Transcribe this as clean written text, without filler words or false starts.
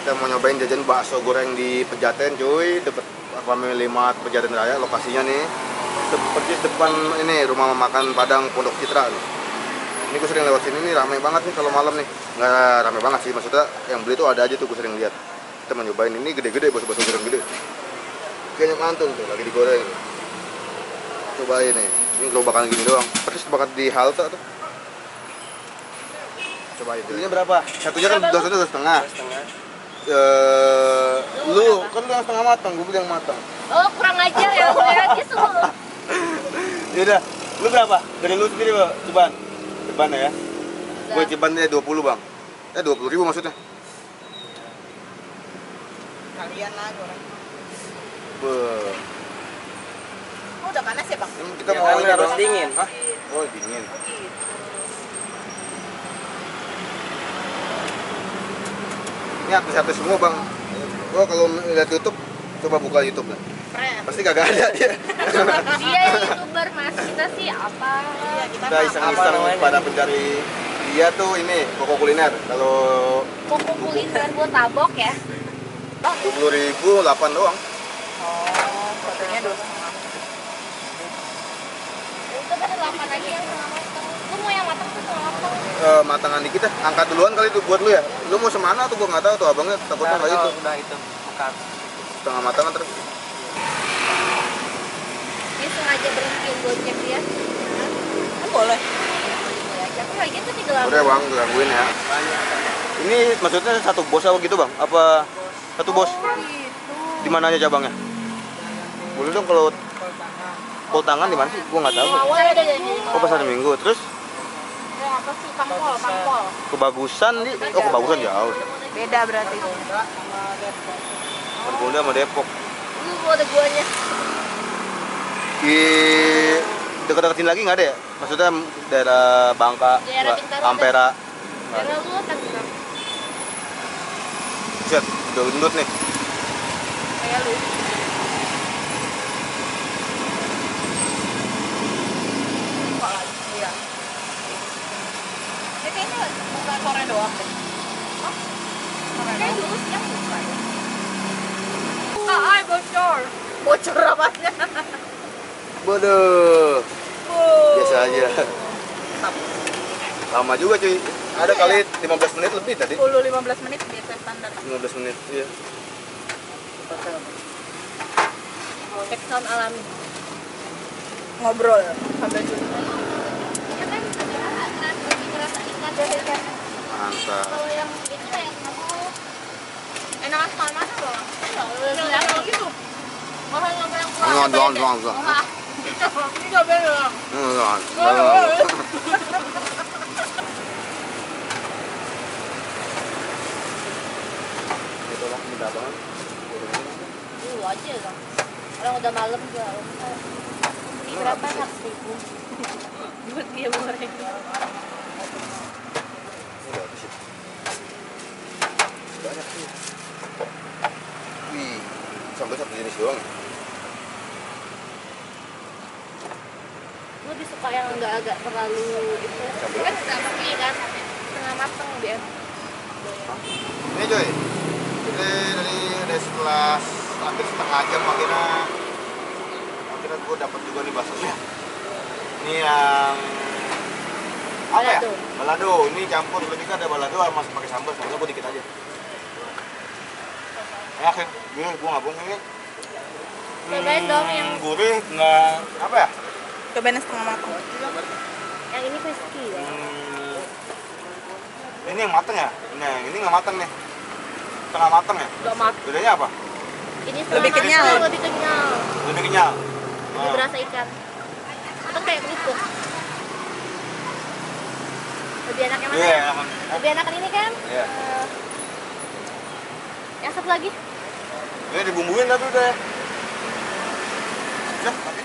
Kita mau nyobain jajan bakso goreng di Pejaten cuy, deket Family Mart Pejaten Raya. Lokasinya nih persis depan ini rumah makan Padang Pondok Citra nih. Ini gue sering lewat sini nih, ramai banget nih kalau malam nih. Nggak ramai banget sih, maksudnya yang beli tuh ada aja tuh, gue sering lihat. Kita mau nyobain ini gede-gede, bakso goreng gede. Kayaknya mantul tuh, lagi digoreng. Cobain nih, ini gerobakan gini doang. Persis banget di halte tuh. Cobain. Ini berapa? Satunya kan dua setengah. Lu kan lu yang setengah matang, gue beli yang matang. Oh, kurang ajar ya, dia semua. Yaudah, lu berapa? Dari lu sendiri, Ceban? Ceban ya? Gue cebannya 20 bang. 20.000 maksudnya. Kalian lah goreng. Oh, udah panas ya bang? Kita Ya, mau kan ini harus dong. dingin. Hah? Oh dingin. Ini artis-artis semua bang. Oh kalau lihat YouTube, coba buka YouTube lah. Keren. Pasti kagak ada dia. Dia YouTuber mas, kita sih apa? Iya, kita Kita iseng-iseng namanya? pada pencari dia tuh ini Koko Kuliner. Kalau Koko kuliner buat tabok ya? 20.000 8 doang. Oh, fotonya 2,5. Itu kan 8 lagi yang setengah matang. Lu mau yang matang tuh setengah matang? Matangan dikit ya. Angkat duluan kali itu buat lu ya. Lu mau semana tuh gua nggak tahu tuh abangnya takutnya nggak itu. Udah itu bukan. Setengah matangan terus. Dia sengaja berhentiin gojek dia. Kan boleh. Tapi lagi tuh digelamin. Udah bang, gangguin ya. Ini maksudnya satu bos apa gitu bang? Apa satu bos? Gitu. Di mananya cabangnya? Boleh dong kalau pol tangan di mana sih? Gua nggak tahu. Awal ada jadi. Oh pas hari Minggu. Terus Apa sih pangpol. Kebagusan di Kebagusan jauh. Beda berarti. Margonda sama Depok. Lu mau ada guanya. Di dekat-dekat sini lagi nggak ada ya? Maksudnya daerah Bangka, Daerah Bintaro Ampera. Daerah lu Tangerang. Set, udah gendut nih. Kayak lu. Kok lagi? Iya. Ini kayaknya bukan sore doang deh. Oh, sore Kayak doang. dulu siang bukan. Ay, bocor. Bocor apanya? Bodoh. Biasa aja. Lama juga cuy. Ada Iya, kali 15 menit lebih tadi. 10-15 menit biasa standar. 15 menit, iya. Backsound alami. Ngobrol sambil curhat. Ya kan lebih ngerasa ikan dari ikan. Mantap. Kalau yang itu kayak ngomong enakan mana loh? Yang gitu. Mahal yang yang Doang. Ini gak beda. Itulah mudah banget. Dulu aja kan. Orang udah malam juga. Ini berapa? 100.000. Buat dia goreng. Udah habis ya. Banyak sih. Wih, sampai satu jenis doang. Gue lebih suka yang enggak agak terlalu itu. Kan setengah kan setengah mateng dia. Ini coy, dari setelah hampir setengah jam akhirnya gue dapat juga nih baksonya. Ini yang apa ya? Balado. Balado. Ini campur lebih kan ada balado sama pakai sambal. Sambal gue dikit aja. Enak ya, gue nggak bohong ini. Cobain dong yang Gurih, nggak apa ya? Cobain setengah matang. yang ini crispy ya. Ini yang mateng ya? Nah, ini nggak mateng nih. Setengah mateng ya? Enggak mateng. Bedanya apa? Ini Lebih setengah kenyal. mateng, lebih kenyal. Lebih kenyal. Lebih berasa ikan. Atau kayak kerupuk. Lebih enak yang mana? Iya, Ya? Lebih enakan ini kan? Iya. Yang satu lagi? Ini dibumbuin tapi udah. Udah, tapi